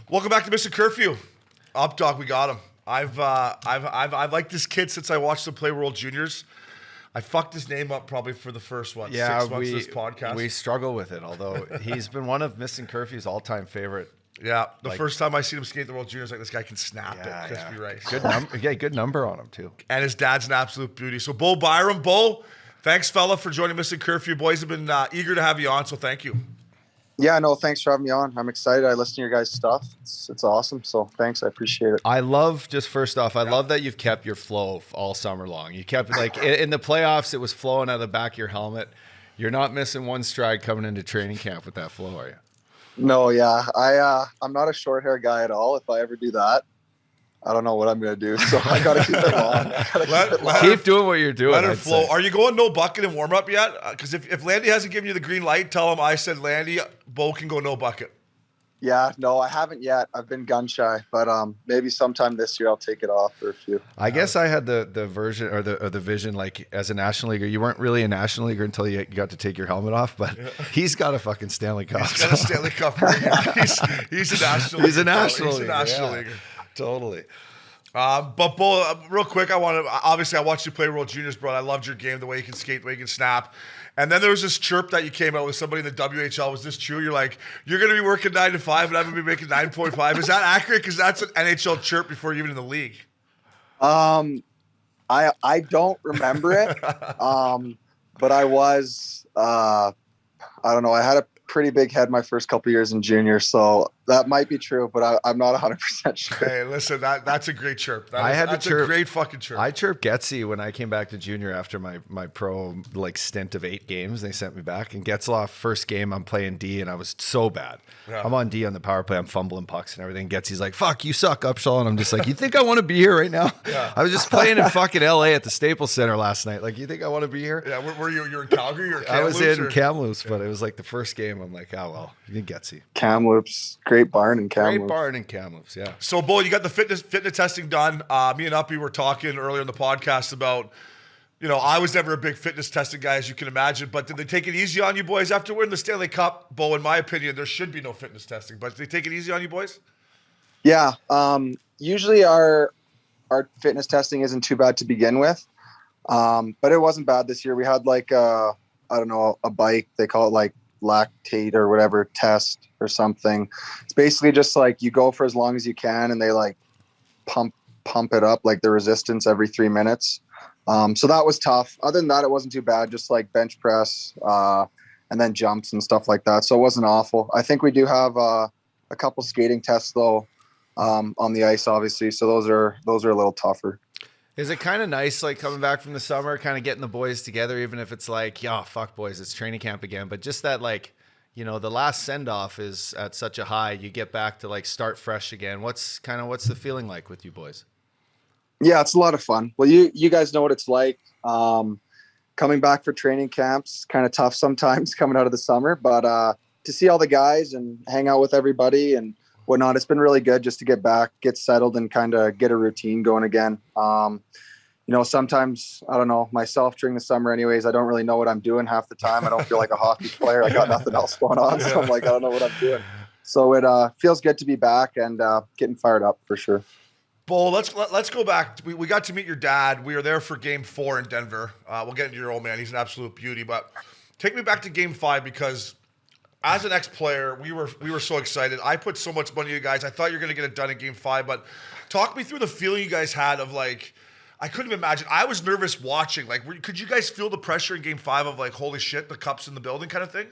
Welcome back to Missin Curfew. Updogg, we got him. I've liked this kid since I watched him play World Juniors. I fucked his name up probably for the first 6 months of this podcast. We struggle with it, although he's been one of Missin Curfew's all-time favorite. Yeah, the first time I seen him skate the World Juniors, like, this guy can snap it. Crispy rice. Good number on him too. And his dad's an absolute beauty. So Bowen Byram, Bo, thanks fella for joining Missin Curfew. Boys have been eager to have you on, so thank you. Yeah, no, thanks for having me on. I'm excited. I listen to your guys' stuff. It's awesome. So thanks. I appreciate it. I love, just first off, I love that you've kept your flow all summer long. You kept, like, in the playoffs, it was flowing out of the back of your helmet. You're not missing one stride coming into training camp with that flow, are you? No, yeah. I'm not a short hair guy at all. If I ever do that, I don't know what I'm going to do. So I got to keep it long. Keep doing what you're doing. Let her flow. Are you going no bucket in warm up yet? Because if Landy hasn't given you the green light, tell him I said, Landy, Bo can go no bucket. Yeah, no, I haven't yet. I've been gun shy, but maybe sometime this year I'll take it off for a few. I guess I had the version or the vision, like, as a national leaguer, you weren't really a national leaguer until you got to take your helmet off, but he's got a fucking Stanley Cup. He's got a Stanley Cup ring. He's a national leaguer. He's a national leaguer. Totally. But Bo, real quick, I watched you play World Juniors, bro. I loved your game, the way you can skate, the way you can snap. And then there was this chirp that you came out with somebody in the WHL. Was this true? You're like, you're going to be working 9 to 5 and I'm going to be making 9.5. Is that accurate? Because that's an NHL chirp before you're even in the league. I don't remember it. But I was, I don't know. I had a pretty big head my first couple years in junior, so that might be true, but I'm not 100% sure. Hey, listen, that's a great chirp. That's a great fucking chirp. I chirped Getsy when I came back to junior after my pro stint of 8 games. They sent me back, and Getzlaff, first game I'm playing D, and I was so bad. Yeah. I'm on D on the power play. I'm fumbling pucks and everything. Getsy's like, "Fuck, you suck, Upshaw," and I'm just like, "You think I want to be here right now?" Yeah. I was just playing in fucking LA at the Staples Center last night. Like, you think I want to be here? Yeah, were you in Calgary or Kamloops? I was in Kamloops, but it was like the first game. I'm like, oh well, you can Getsy. Kamloops, great barn in Kamloops. Great barn in Kamloops, yeah. So, Bo, you got the fitness testing done. Me and Uppy were talking earlier in the podcast about, I was never a big fitness testing guy, as you can imagine, but did they take it easy on you boys after winning the Stanley Cup? Bo, in my opinion, there should be no fitness testing, but did they take it easy on you boys? Yeah. Usually our fitness testing isn't too bad to begin with, but it wasn't bad this year. We had a bike. They call it lactate or whatever test or something. It's basically just you go for as long as you can, and they pump it up, the resistance every 3 minutes. So that was tough. Other than that, it wasn't too bad. Just bench press, and then jumps and stuff like that. So it wasn't awful. I think we do have a couple skating tests though, on the ice, obviously. So those are a little tougher. Is it kind of nice, coming back from the summer, kind of getting the boys together, even if it's fuck boys, it's training camp again, but just that, the last send-off is at such a high, you get back to start fresh again. What's the feeling like with you boys? Yeah, it's a lot of fun. Well, you guys know what it's like. Coming back for training camps, kind of tough sometimes coming out of the summer, but to see all the guys and hang out with everybody and whatnot, it's been really good just to get back, get settled, and kind of get a routine going again. Sometimes, I don't know, myself during the summer anyways, I don't really know what I'm doing half the time. I don't feel like a hockey player. I got nothing else going on. So I'm I don't know what I'm doing. So it feels good to be back and getting fired up for sure. Bo, let's go back. We got to meet your dad. We were there for Game 4 in Denver. We'll get into your old man. He's an absolute beauty. But take me back to Game 5, because as an ex-player, we were so excited. I put so much money into you guys. I thought you were going to get it done in Game 5. But talk me through the feeling you guys had of I couldn't even imagine. I was nervous watching. Could you guys feel the pressure in Game 5 of holy shit, the cup's in the building kind of thing?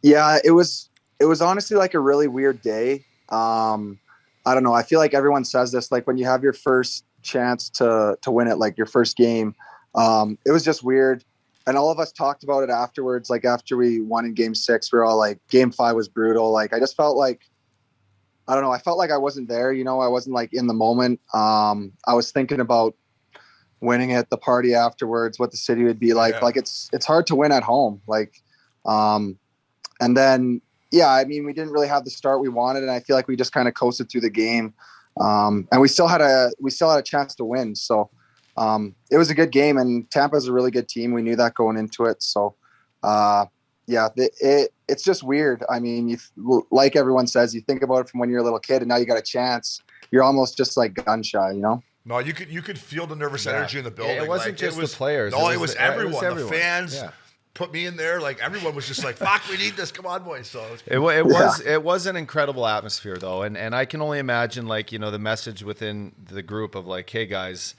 Yeah, it was honestly a really weird day. I don't know. I feel like everyone says this, when you have your first chance to win it, your first game, it was just weird. And all of us talked about it afterwards. After we won in Game 6, we were all Game 5 was brutal. I just felt I don't know. I felt I wasn't there. I wasn't in the moment. I was thinking about winning it, the party afterwards, what the city would be like. Yeah. It's hard to win at home. And then, yeah, I mean, we didn't really have the start we wanted, and I feel we just kind of coasted through the game. And we still had a chance to win. So it was a good game, and Tampa's a really good team. We knew that going into it. So Yeah, it's just weird. I mean, like everyone says, you think about it from when you're a little kid, and now you got a chance. You're almost just like gun shy, you know? No, you could feel the nervous energy in the building. It wasn't just the players. No, it was everyone. The fans. Yeah. Put me in there. Like everyone was just like, "Fuck, we need this. Come on, boys." So it was an incredible atmosphere though, and I can only imagine like the message within the group of like, "Hey guys,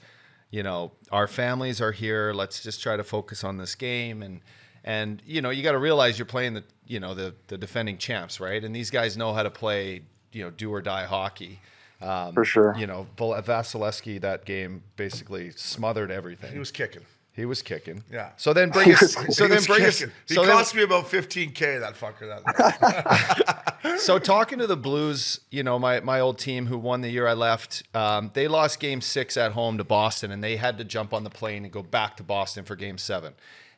our families are here. Let's just try to focus on this game." And you got to realize you're playing the defending champs, right? And these guys know how to play do or die hockey. For sure. Vasilevsky that game basically smothered everything. He was kicking. Yeah. So then bring us. He cost me about $15K. That fucker. So talking to the Blues, my old team who won the year I left, they lost Game 6 at home to Boston, and they had to jump on the plane and go back to Boston for Game 7.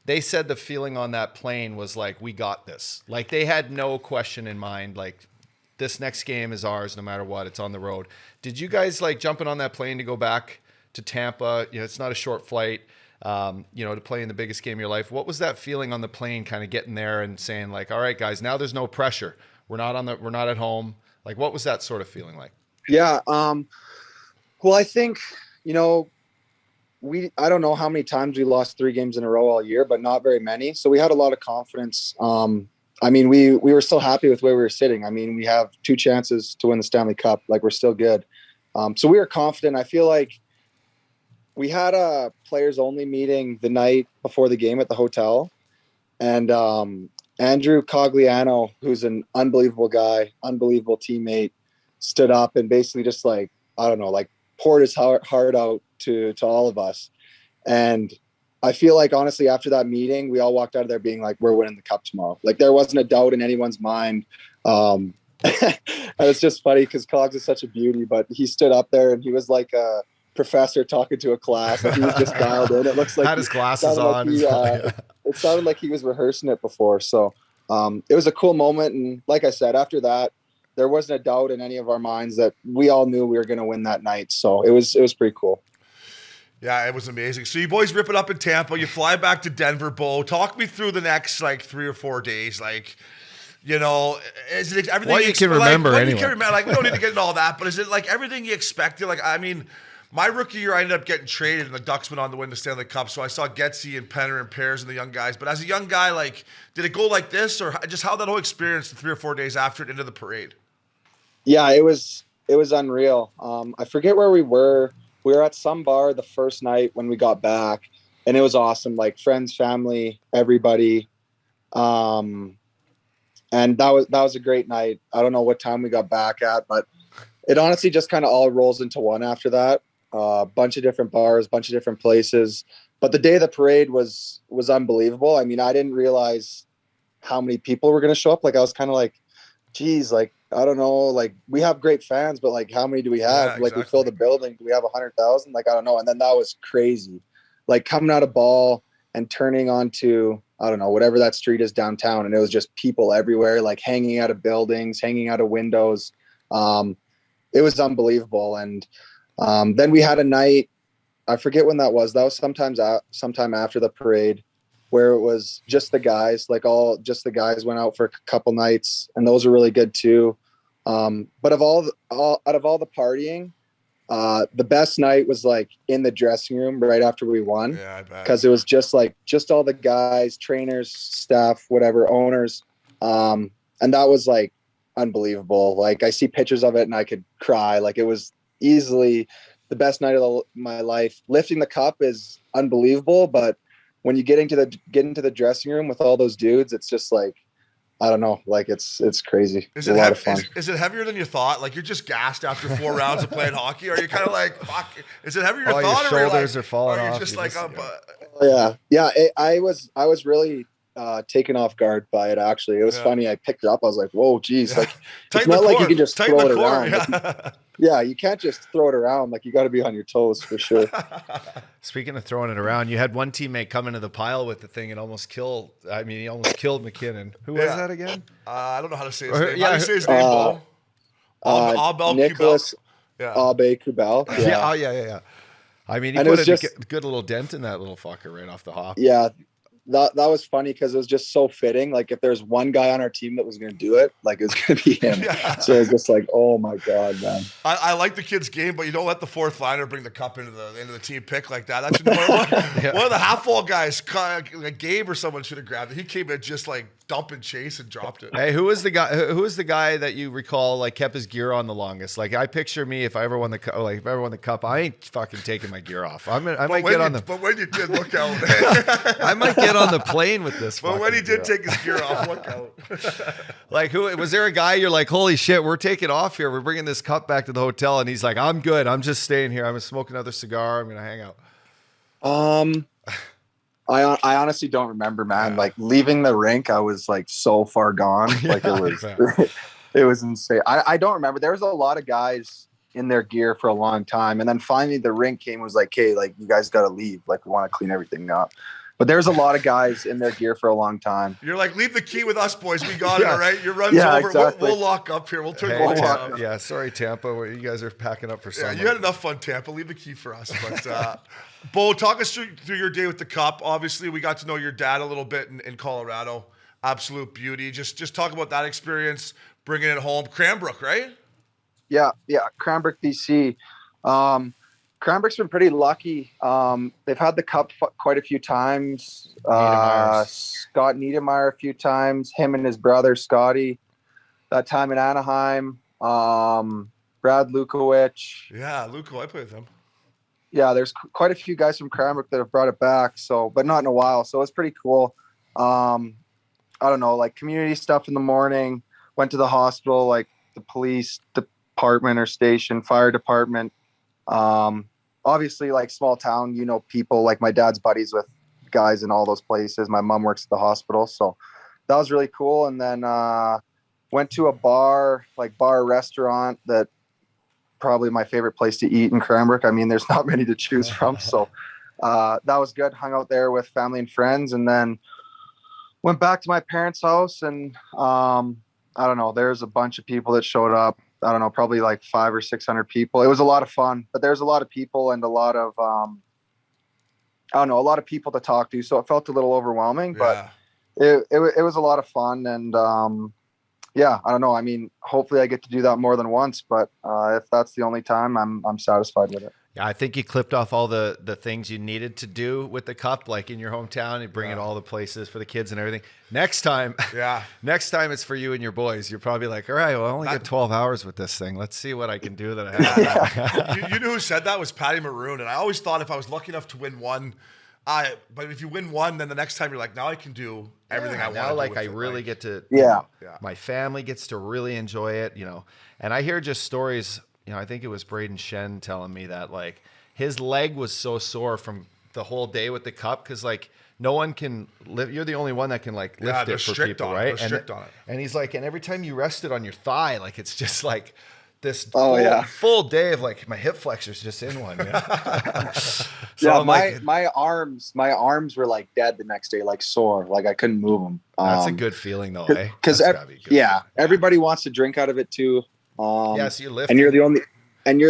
They said the feeling on that plane was like, we got this. Like they had no question in mind. Like this next game is ours, no matter what. It's on the road. Did you guys like jumping on that plane to go back to Tampa? It's not a short flight. To play in the biggest game of your life. What was that feeling on the plane, kind of getting there and saying like, all right, guys, now there's no pressure. We're not at home. Like, what was that sort of feeling like? Yeah. Well, I think, I don't know how many times we lost 3 games in a row all year, but not very many. So we had a lot of confidence. I mean, we were still happy with where we were sitting. I mean, we have 2 chances to win the Stanley Cup. Like we're still good. So we were confident. I feel like we had a players only meeting the night before the game at the hotel, and Andrew Cogliano, who's an unbelievable guy, unbelievable teammate, stood up and basically just like, I don't know, like poured his heart out to all of us. And I feel like honestly, after that meeting, we all walked out of there being like, we're winning the cup tomorrow. Like there wasn't a doubt in anyone's mind. And it's just funny because Cogs is such a beauty, but he stood up there and he was like a professor talking to a class, and he was just dialed in. It looks like had his glasses on. It sounded like he was rehearsing it before. So it was a cool moment. And like I said, after that, there wasn't a doubt in any of our minds that we all knew we were going to win that night. So it was pretty cool. Yeah, it was amazing. So you boys rip it up in Tampa. You fly back to Denver, Bo. Talk me through the next like 3 or 4 days. Like, is it everything what you can remember anyway? You can remember, like, we don't need to get into all that, but is it like everything you expected? Like, I mean, my rookie year, I ended up getting traded, and the Ducks went on to win the Stanley Cup. So I saw Getzey and Penner and Pears and the young guys. But as a young guy, like, did it go like this, or just how that whole experience, the 3 or 4 days after it, into the parade? Yeah, it was unreal. I forget where we were. We were at some bar the first night when we got back, and it was awesome. Like friends, family, everybody. And that was a great night. I don't know what time we got back at, but it honestly just kind of all rolls into one after that. Bunch of different bars, bunch of different places. But the day of the parade was unbelievable. I mean, I didn't realize how many people were going to show up. Like I was kind of like, geez, like, I don't know, like we have great fans, but like how many do we have? Yeah, like exactly. we fill the building. Do we have 100,000? Like, I don't know. And then that was crazy. Like coming out of ball and turning onto, I don't know, whatever that street is downtown. And it was just people everywhere, like hanging out of buildings, hanging out of windows. It was unbelievable. And then we had a night, I forget when that was. That was sometime after the parade, where it was just the guys, just the guys went out for a couple nights, and those were really good too. But out of all the partying, the best night was like in the dressing room right after we won. Yeah, I bet. Because it was just all the guys, trainers, staff, whatever, owners. And that was like unbelievable. Like I see pictures of it and I could cry. Like it was easily the best night of my life. Lifting the cup is unbelievable, but when you get into the dressing room with all those dudes, it's just like, I don't know, like it's crazy. It's a lot of fun. Is it heavier than you thought? Like you're just gassed after 4 rounds of playing hockey? Or are you kind of like, fuck? Is it heavier than you thought? Your shoulders are falling off. You're just like, yeah. I was really taken off guard by it. Actually, it was funny. I picked it up. I was like, whoa, geez, like it's not like you can just throw it around. Like, yeah, you can't just throw it around. Like you got to be on your toes for sure. Speaking of throwing it around, you had one teammate come into the pile with the thing and almost killed. I mean, he almost killed Mackinnon. Who was that again? I don't know how to say his name. How do you say his name, Bo? Abel Nicholas. Yeah. Abe Kubel. Yeah. Oh, yeah. I mean, he put a good little dent in that little fucker right off the hop. Yeah. that was funny because it was just so fitting. Like if there's one guy on our team that was going to do it, like it was going to be him. Yeah. So it was just like, oh my God, man. I like the kid's game, but you don't let the fourth liner bring the cup into the team pick like that. That's one of the half-wall guys, like Gabe or someone should have grabbed it. He came in just like dump and chase and dropped it. Hey, who was the guy? Who was the guy that you recall like kept his gear on the longest? Like I picture me if I ever won the cup. Like if I ever won the cup, I ain't fucking taking my gear off. I might get on the. But when you did, look out. I might get on the plane with this. But when he did take his gear off, look out. Like who was there? A guy you're like, holy shit, we're taking off here. We're bringing this cup back to the hotel, and he's like, I'm good. I'm just staying here. I'm gonna smoke another cigar. I'm gonna hang out. I honestly don't remember, man. Like leaving the rink, I was like so far gone. Like it was, it was insane. I don't remember. There was a lot of guys in their gear for a long time. And then finally the rink came and was like, hey, like you guys got to leave. Like we want to clean everything up. But there's a lot of guys in their gear for a long time. You're like, leave the key with us, boys. We got it, all right? Your run's over. Exactly. We'll lock up here. We'll turn the lights off. Yeah, sorry, Tampa. You guys are packing up for summer. Yeah, you had enough fun, Tampa. Leave the key for us. But, Bo, talk us through your day with the cup. Obviously, we got to know your dad a little bit in Colorado. Absolute beauty. Just talk about that experience, bringing it home. Cranbrook, right? Yeah, Cranbrook, BC. Cranbrook's been pretty lucky. They've had the cup quite a few times. Scott Niedermeyer a few times. Him and his brother Scotty. That time in Anaheim. Brad Lukowicz. Yeah, Luko, I played with him. Yeah, there's quite a few guys from Cranbrook that have brought it back. So, but not in a while. So it's pretty cool. I don't know, like community stuff in the morning. Went to the hospital, like the police department or station, fire department. Obviously like small town, you know, people like my dad's buddies with guys in all those places. My mom works at the hospital. So that was really cool. And then, went to a bar restaurant that probably my favorite place to eat in Cranbrook. I mean, there's not many to choose from. So, that was good. Hung out there with family and friends and then went back to my parents' house and, I don't know, there's a bunch of people that showed up. I don't know, probably like 500 or 600 people. It was a lot of fun, but there's a lot of people and a lot of, a lot of people to talk to. So it felt a little overwhelming, but it was a lot of fun. And, I don't know. I mean, hopefully I get to do that more than once, but, if that's the only time, I'm satisfied with it. Yeah, I think you clipped off all the things you needed to do with the cup, like in your hometown, and bring it all the places for the kids and everything. Next time it's for you and your boys. You're probably like, all right, well, I only get 12 hours with this thing. Let's see what I can do that I have. You know who said that was Patty Maroon, and I always thought if I was lucky enough to win one, but if you win one, then the next time you're like, now I can do everything I want. Now, like I really get to. My family gets to really enjoy it, you know. And I hear just stories. You know, I think it was Braden Shen telling me that like his leg was so sore from the whole day with the cup because like no one can lift. You're the only one that can like lift it for people, right? They're strict on it. And he's like, and every time you rest it on your thigh, like it's just like this full day of like my hip flexors just in one. Yeah, so my arms were like dead the next day, like sore, like I couldn't move them. That's a good feeling though, eh? Because everybody wants to drink out of it too. So you lift, and you're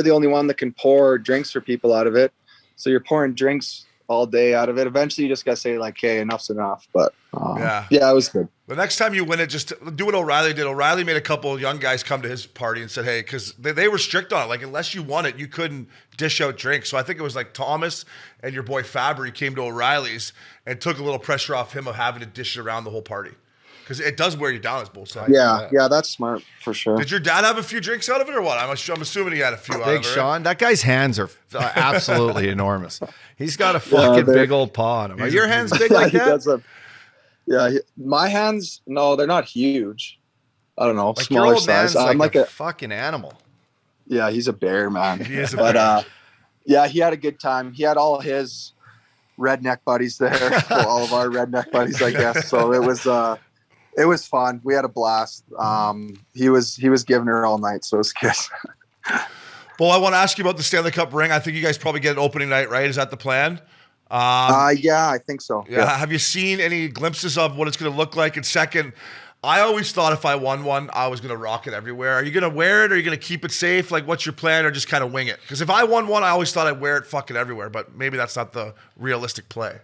the only one that can pour drinks for people out of it. So you're pouring drinks all day out of it. Eventually, you just gotta say like, "Hey, enough's enough." But it was good. The next time you win it, just do what O'Reilly did. O'Reilly made a couple of young guys come to his party and said, "Hey," because they were strict on it. Like unless you won it, you couldn't dish out drinks. So I think it was like Thomas and your boy Fabry came to O'Reilly's and took a little pressure off him of having to dish it around the whole party. Because it does wear you down as both sides. Yeah, that's smart for sure. Did your dad have a few drinks out of it or what? I'm assuming he had a few out of it. Big Sean, that guy's hands are absolutely enormous. He's got a fucking big old paw on him. Are your hands big like that? My hands, no, they're not huge. I don't know, like smaller size. I'm like a fucking animal. Yeah, he's a bear, man. He is a bear. But he had a good time. He had all his redneck buddies there. Well, all of our redneck buddies, I guess. So it was fun. We had a blast. He was giving her all night, so it was good. Well, I want to ask you about the Stanley Cup ring. I think you guys probably get an opening night, right? Is that the plan? Yeah, I think so. Yeah. Have you seen any glimpses of what it's going to look like? And second, I always thought if I won one, I was going to rock it everywhere. Are you going to wear it? Or are you going to keep it safe? Like, what's your plan? Or just kind of wing it? Because if I won one, I always thought I'd wear it fucking everywhere. But maybe that's not the realistic play.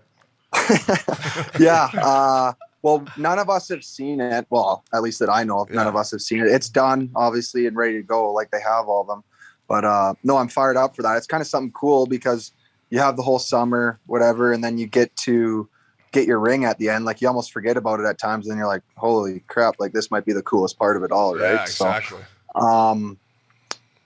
Yeah. Well, none of us have seen it. Well, at least that I know of, none of us have seen it. It's done, obviously, and ready to go, like they have all of them. But no, I'm fired up for that. It's kind of something cool because you have the whole summer, whatever, and then you get to get your ring at the end. Like you almost forget about it at times, and then you're like, holy crap, like this might be the coolest part of it all, right? Yeah, exactly. So,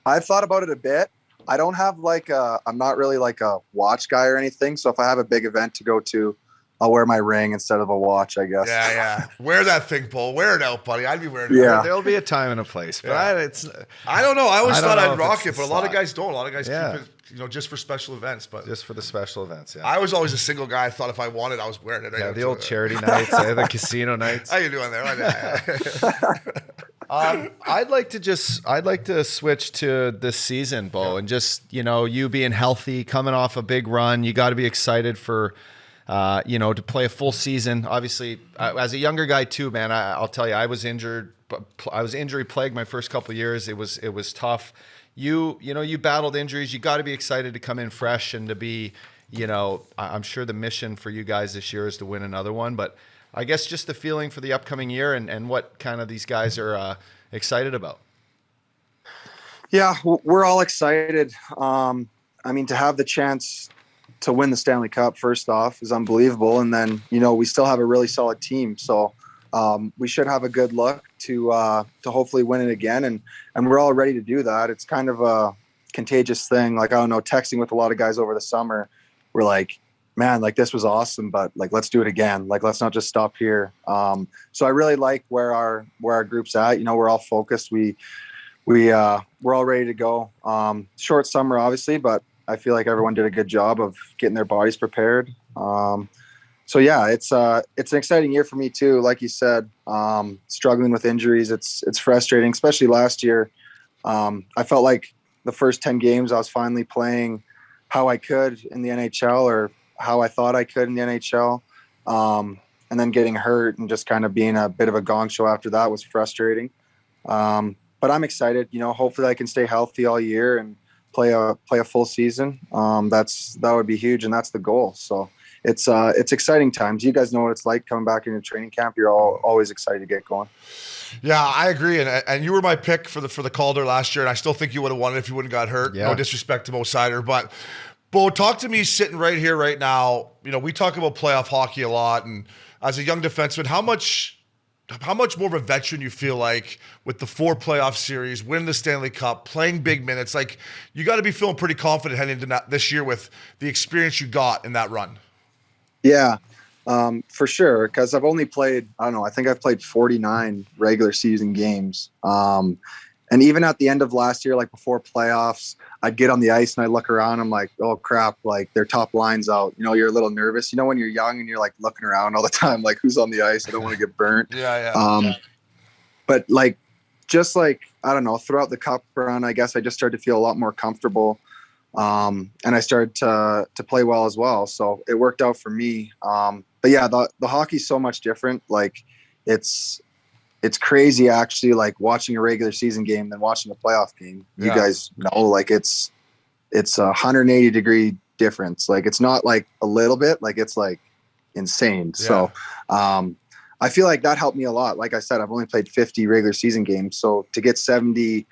I've thought about it a bit. I don't have I'm not really like a watch guy or anything. So if I have a big event to go to, I'll wear my ring instead of a watch, I guess. Yeah. Wear that thing, Paul. Wear it out, buddy. I'd be wearing it. Yeah. There'll be a time and a place, but I don't know. I always thought I'd rock it, it's but a lot of guys don't. A lot of guys Yeah. keep it, just for special events. But just for the special events. Yeah. I was always a single guy. I thought if I wanted, I was wearing it. Yeah, the old charity nights, the casino nights. How you doing there? I'd like to switch to this season, Bo, and just you being healthy, coming off a big run. You got to be excited for to play a full season. Obviously, as a younger guy too, man. I'll tell you, I was injured. I was injury plagued my first couple of years. It was tough. You battled injuries. You got to be excited to come in fresh and to be, I'm sure the mission for you guys this year is to win another one. But I guess just the feeling for the upcoming year and what kind of these guys are excited about. Yeah, we're all excited. I mean, to have the chance to win the Stanley Cup, first off, is unbelievable. And then, we still have a really solid team. So we should have a good look to hopefully win it again. And we're all ready to do that. It's kind of a contagious thing. Like, I don't know, texting with a lot of guys over the summer, we're like, man, like this was awesome, but like, let's do it again. Like, let's not just stop here. So I really like where our group's at. We're all focused. We're all ready to go. Short summer, obviously, but I feel like everyone did a good job of getting their bodies prepared. So yeah, it's an exciting year for me too. Like you said, struggling with injuries, it's frustrating, especially last year. I felt like the first 10 games I was finally playing how I could in the NHL, or how I thought I could in the NHL. And then getting hurt and just kind of being a bit of a gong show after that was frustrating. But I'm excited, hopefully I can stay healthy all year and play a full season. That would be huge. And that's the goal. So it's exciting times. You guys know what it's like coming back into training camp. You're always excited to get going. Yeah, I agree. And you were my pick for the Calder last year. And I still think you would have won it if you wouldn't got hurt. Yeah. No disrespect to Mo Sider, but Bo, talk to me sitting right here, right now. We talk about playoff hockey a lot. And as a young defenseman, how much more of a veteran you feel like with the 4 playoff series, winning the Stanley Cup, playing big minutes? Like, you got to be feeling pretty confident heading into this year with the experience you got in that run. Yeah, for sure. Because I've only played, I don't know, I think I've played 49 regular season games. And even at the end of last year, like before playoffs, I'd get on the ice and I'd look around. I'm like, oh crap, like their top line's out. You're a little nervous. When you're young and you're like looking around all the time, like who's on the ice? I don't want to get burnt. Yeah. But like, just like, I don't know, throughout the cup run, I guess I just started to feel a lot more comfortable. And I started to play well as well. So it worked out for me. But yeah, the hockey's so much different. Like it's crazy actually, like watching a regular season game than watching a playoff game. You guys know, like it's a 180 degree difference. Like it's not like a little bit, like it's like insane. Yeah. So I feel like that helped me a lot. Like I said, I've only played 50 regular season games. So to get 70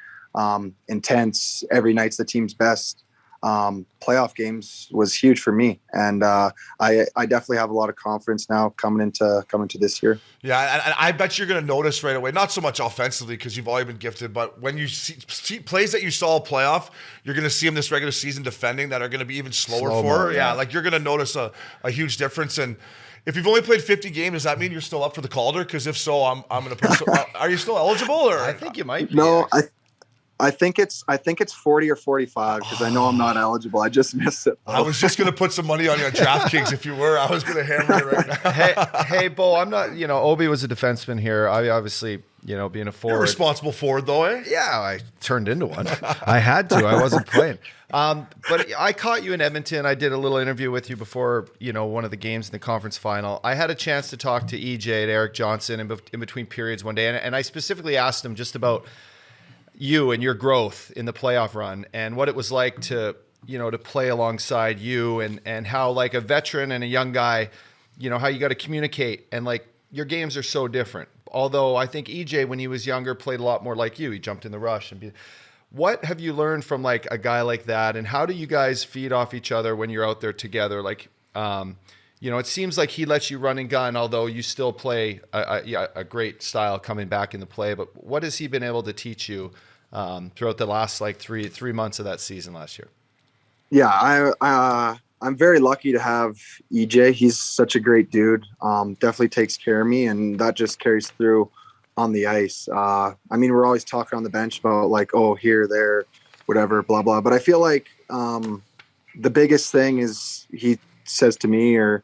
intense every night's the team's best playoff games was huge for me. And I definitely have a lot of confidence now coming into this year. Yeah, and I bet you're going to notice right away, not so much offensively because you've already been gifted, but when you see plays that you saw playoff, you're going to see them this regular season defending that are going to be even slower. Yeah, like you're going to notice a huge difference. And if you've only played 50 games, does that mean you're still up for the Calder? Because if so, I'm going to put. Are you still eligible? Or I think you might be. No, I think it's 40 or 45 because I know I'm not eligible. I just missed it. I was just going to put some money on you on DraftKings if you were. I was going to hammer you right now. hey, Bo, I'm not, Obie was a defenseman here. I obviously, being a forward. You're a responsible forward though, eh? Yeah, I turned into one. I had to. I wasn't playing. But I caught you in Edmonton. I did a little interview with you before, one of the games in the conference final. I had a chance to talk to EJ and Eric Johnson in between periods one day. And I specifically asked him just about you and your growth in the playoff run and what it was like to play alongside you and how like a veteran and a young guy, how you got to communicate, and like your games are so different. Although I think EJ, when he was younger, played a lot more like you. He jumped in the rush what have you learned from like a guy like that, and how do you guys feed off each other when you're out there together? Like, it seems like he lets you run and gun, although you still play a great style coming back into play. But what has he been able to teach you throughout the last like three months of that season last year? Yeah, I'm very lucky to have EJ. He's such a great dude. Definitely takes care of me, and that just carries through on the ice. We're always talking on the bench about like, oh, here, there, whatever, blah, blah. But I feel like the biggest thing is he says to me or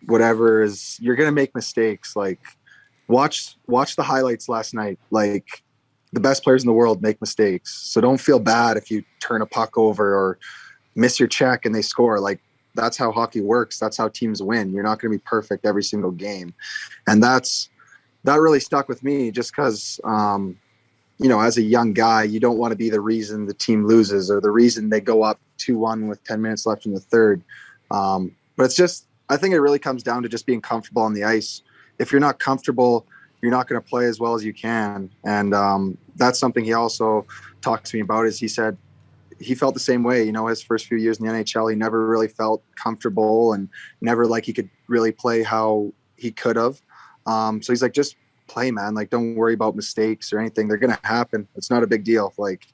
whatever is you're going to make mistakes. Like watch the highlights last night. Like the best players in the world make mistakes. So don't feel bad if you turn a puck over or miss your check and they score. Like that's how hockey works. That's how teams win. You're not going to be perfect every single game. And that really stuck with me just because, as a young guy, you don't want to be the reason the team loses or the reason they go up 2-1 with 10 minutes left in the third. But it's just, I think it really comes down to just being comfortable on the ice. If you're not comfortable, you're not going to play as well as you can. And that's something he also talked to me about is he said he felt the same way, his first few years in the NHL, he never really felt comfortable and never like he could really play how he could have. So he's like, just play, man. Like, don't worry about mistakes or anything. They're going to happen. It's not a big deal. Like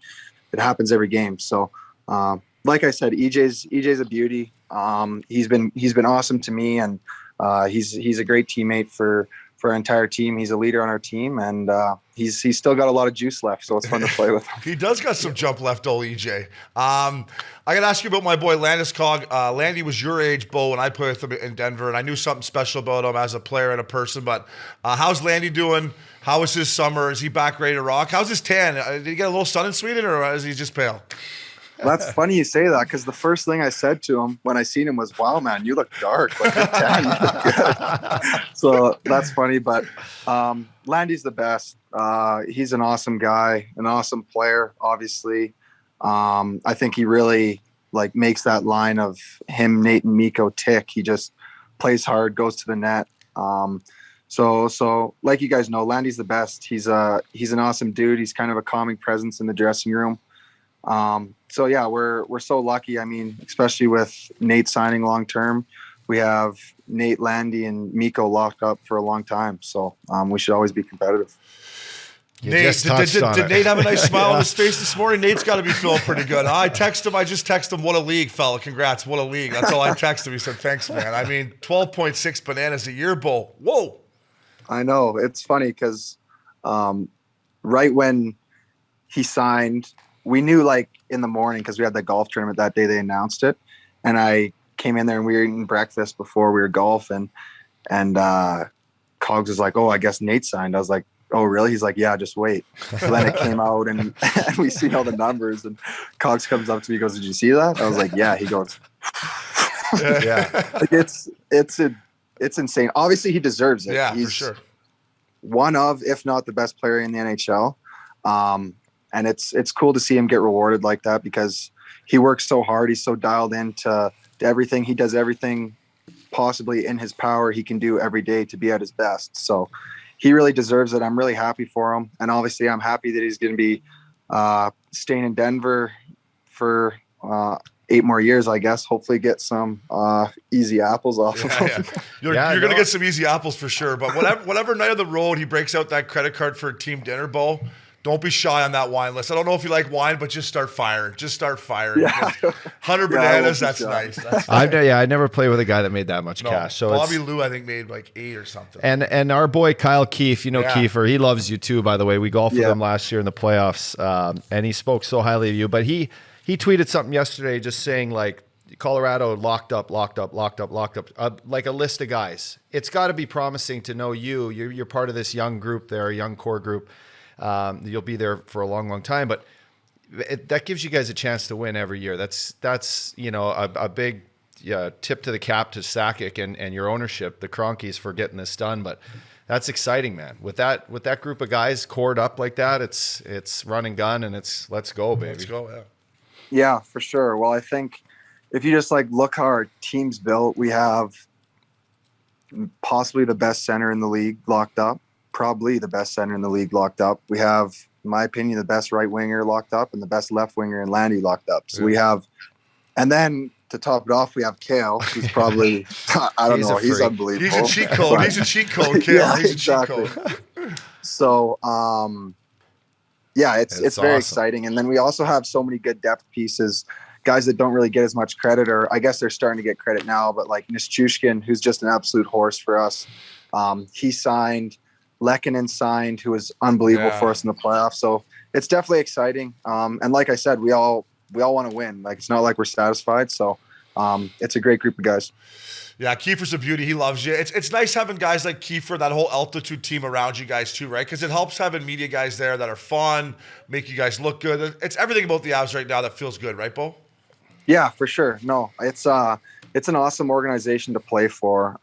it happens every game. So, like I said, EJ's a beauty. He's been awesome to me, and he's a great teammate for our entire team. He's a leader on our team, and he's still got a lot of juice left, so it's fun to play with him. He does got some jump left, old EJ. I got to ask you about my boy Landeskog. Landy was your age, Bo, when I played with him in Denver, and I knew something special about him as a player and a person. But how's Landy doing? How was his summer? Is he back ready to rock? How's his tan? Did he get a little sun in Sweden, or is he just pale? That's funny you say that, because the first thing I said to him when I seen him was, wow, man, you look dark. Like you're tan, you look good. So that's funny. But Landy's the best. He's an awesome guy, an awesome player, obviously. I think he really like makes that line of him, Nate, and Mikko tick. He just plays hard, goes to the net. So like you guys know, Landy's the best. He's an awesome dude. He's kind of a calming presence in the dressing room. So yeah, we're so lucky. I mean, especially with Nate signing long term, we have Nate, Landy, and Mikko locked up for a long time. So we should always be competitive. Nate, did Nate have a nice smile on his face this morning? Nate's got to be feeling pretty good. I just text him, what a league, fella. Congrats, what a league. That's all I texted him. He said, thanks, man. I mean, 12.6 bananas a year, Bo. Whoa. I know. It's funny because right when he signed, we knew like in the morning, because we had the golf tournament that day, they announced it. And I came in there and we were eating breakfast before we were golfing. And Cogs was like, oh, I guess Nate signed. I was like, oh, really? He's like, yeah, just wait. So then it came out and we see all the numbers. And Cogs comes up to me, he goes, did you see that? I was like, yeah. He goes, yeah. Like it's insane. Obviously, he deserves it. Yeah, He's for sure. One of, if not the best player in the NHL. And it's cool to see him get rewarded like that, because he works so hard. He's so dialed into everything. He does everything possibly in his power he can do every day to be at his best. So he really deserves it. I'm really happy for him. And obviously I'm happy that he's going to be staying in Denver for 8 more years, I guess. Hopefully get some easy apples off of him. Yeah. You're going to get some easy apples for sure. But whatever night of the road he breaks out that credit card for a team dinner, Bo, don't be shy on that wine list. I don't know if you like wine, but just start firing. Yeah. 100 bananas, that's nice. I never played with a guy that made that much cash. So Bobby Lou, I think, made like 8 or something. And our boy Kyle Keefe, Kiefer, he loves you too, by the way. We golfed with him last year in the playoffs, and he spoke so highly of you. But he tweeted something yesterday just saying, like, Colorado locked up, like a list of guys. It's got to be promising to know you. You're part of this young group there, a young core group. You'll be there for a long, long time, but that gives you guys a chance to win every year. That's a big tip to the cap to Sakic and your ownership, the Cronkies, for getting this done. But that's exciting, man. With that group of guys cored up like that, it's run and gun, and it's let's go, baby. Let's go, yeah. Yeah, for sure. Well, I think if you just like look how our team's built, we have possibly the best center in the league locked up. Probably the best center in the league locked up. We have, in my opinion, the best right winger locked up and the best left winger in Landy locked up. So we have, and then to top it off, we have Kale, who's probably, I don't know, he's unbelievable. He's a cheat code. He's a cheat code, Kale. Yeah, he's exactly. a cheat code. So, yeah, it's very awesome. exciting. And then we also have so many good depth pieces, guys that don't really get as much credit, or I guess they're starting to get credit now, but like Nichushkin, who's just an absolute horse for us. He signed, Mackinnon signed, who was unbelievable for us in the playoffs. So it's definitely exciting. And like I said, we all want to win. Like, it's not like we're satisfied. So it's a great group of guys. Yeah, Kiefer's a beauty. He loves you. It's nice having guys like Kiefer, that whole altitude team around you guys too, right? Because it helps having media guys there that are fun, make you guys look good. It's everything about the Avs right now that feels good, right, Bo? Yeah, for sure. No, it's an awesome organization to play for.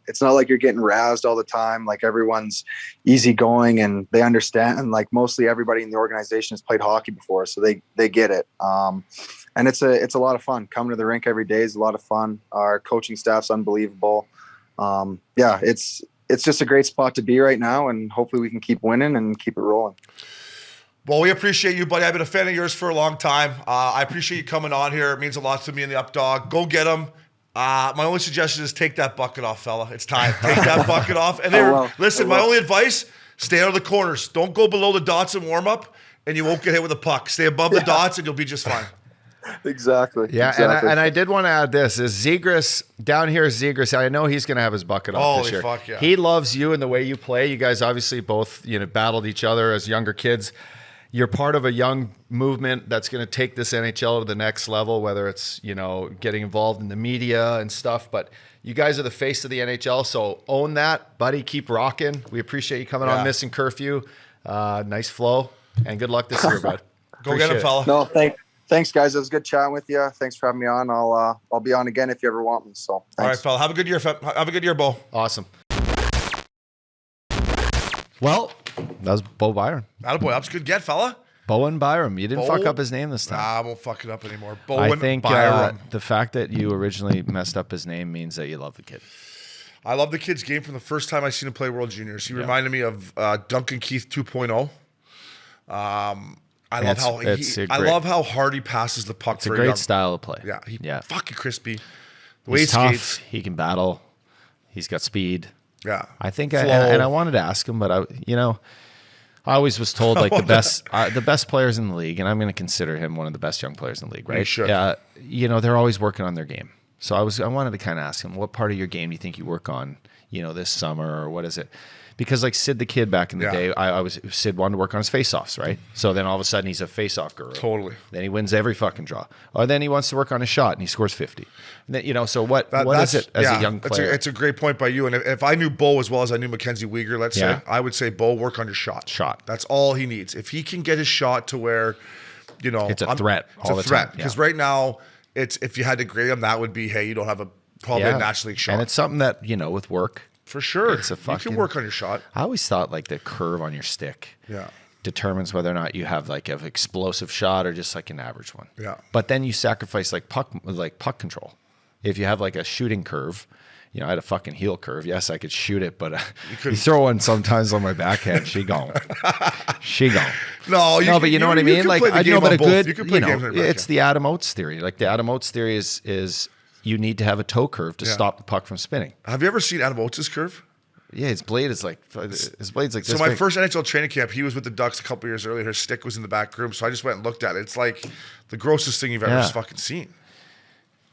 It's not like you're getting razzed all the time. Like, everyone's easygoing and they understand. And like, mostly everybody in the organization has played hockey before, so they get it. And it's a lot of fun. Coming to the rink every day is a lot of fun. Our coaching staff's unbelievable. Yeah, it's just a great spot to be right now, and hopefully we can keep winning and keep it rolling. Well, we appreciate you, buddy. I've been a fan of yours for a long time. I appreciate you coming on here. It means a lot to me and the Updogg. Go get them. My only suggestion is take that bucket off, fella. It's time. Take that bucket off. And listen, my only advice, stay out of the corners. Don't go below the dots in warm-up, and you won't get hit with a puck. Stay above the dots, and you'll be just fine. Exactly. Yeah, exactly. And I did want to add this. Is Zegras, down here is Zegras. I know he's going to have his bucket off this year. Fuck yeah. He loves you and the way you play. You guys obviously both, battled each other as younger kids. You're part of a young movement that's going to take this NHL to the next level, whether it's, getting involved in the media and stuff. But you guys are the face of the NHL, so own that, buddy. Keep rocking. We appreciate you coming on Missin Curfew. Nice flow, and good luck this year, bud. Go get him, fella. No, thanks, guys. It was good chatting with you. Thanks for having me on. I'll be on again if you ever want me. So, thanks. All right, fella. Have a good year. Have a good year, Bo. Awesome. Well, that was Bo Byram. Attaboy. That was a good get, fella. Bowen Byram. You didn't fuck up his name this time. Nah, I won't fuck it up anymore. I think Byram. the fact that you originally messed up his name means that you love the kid. I love the kid's game from the first time I seen him play World Juniors. He reminded me of Duncan Keith 2.0. I love how hard he passes the puck. It's a great style of play. Yeah, fucking crispy. The way he tough. skates. He can battle. He's got speed. Yeah, I think, and I wanted to ask him, but I always was told like the best players in the league, and I'm going to consider him one of the best young players in the league, right? Sure. They're always working on their game. So I wanted to kind of ask him, what part of your game do you think you work on, this summer, or what is it? Because like Sid the Kid back in the day, Sid wanted to work on his face-offs, right? So then all of a sudden he's a face-off guru. Totally. Then he wins every fucking draw. Or then he wants to work on his shot and he scores 50. And then, so what is it as a young player? It's a great point by you. And if I knew Bo as well as I knew Mackenzie Weegar, let's say, I would say, Bo, work on your shot. That's all he needs. If he can get his shot to where, it's a threat. It's a threat. Because right now, if you had to grade him, that would be, hey, you don't have probably a National League shot. And it's something that, with work. For sure. You can work on your shot. I always thought like the curve on your stick determines whether or not you have like an explosive shot or just like an average one. Yeah. But then you sacrifice like puck control. If you have like a shooting curve, I had a fucking heel curve. Yes, I could shoot it, but you throw one sometimes on my backhand, she gone. No, but you know what I mean? Like I know, but it's the Adam Oates theory. Like the Adam Oates theory is you need to have a toe curve to stop the puck from spinning. Have you ever seen Adam Oates' curve? Yeah, his blade's like this. So my first NHL training camp, he was with the Ducks a couple years earlier. His stick was in the back room, so I just went and looked at it. It's like the grossest thing you've ever fucking seen.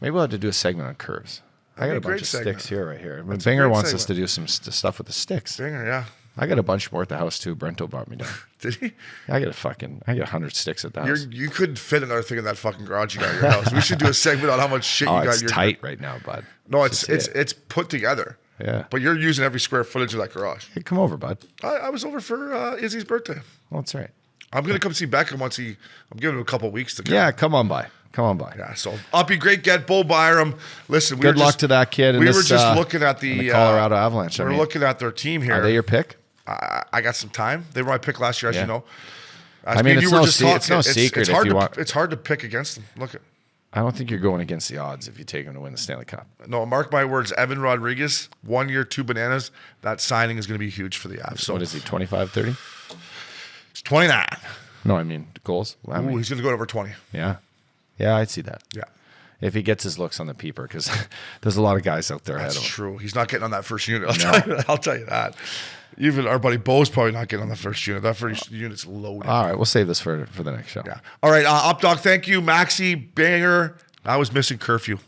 Maybe we'll have to do a segment on curves. I got a bunch of sticks here, right here. That's Binger wants us to do some stuff with the sticks. Binger, yeah. I got a bunch more at the house too. Brento brought me down. Did he? I got 100 sticks at the house. You couldn't fit another thing in that fucking garage you got at your house. We should do a segment on how much shit you got. It's tight right now, bud. No, it's put together. Yeah. But you're using every square footage of that garage. Hey, come over, bud. I was over for Izzy's birthday. Well, that's right. I'm gonna come see Beckham once I'm giving him a couple weeks to come. Yeah, come on by. Yeah, so Uppy, great get, Bo Byram. Listen, good luck to that kid. We were just looking at the Colorado Avalanche. We're looking at their team here. Are they your pick? I got some time. They were my pick last year, as you know. It's no secret if you want. It's hard to pick against them. Look at. I don't think you're going against the odds if you take him to win the Stanley Cup. No, mark my words. Evan Rodriguez, 1 year, 2 bananas. That signing is going to be huge for the Avs. So What is he, 25, 30? it's 29. No, I mean goals. I mean, He's going to go over 20. yeah. Yeah, I'd see that. Yeah. If he gets his looks on the peeper, because there's a lot of guys out there ahead That's of him. true. He's not getting on that first unit. I'll tell you that. Even our buddy Bo's probably not getting on the first unit. That first unit's loaded. All right, we'll save this for the next show. Yeah. All right, Updogg, thank you. Maxi, banger. I was missing Curfew.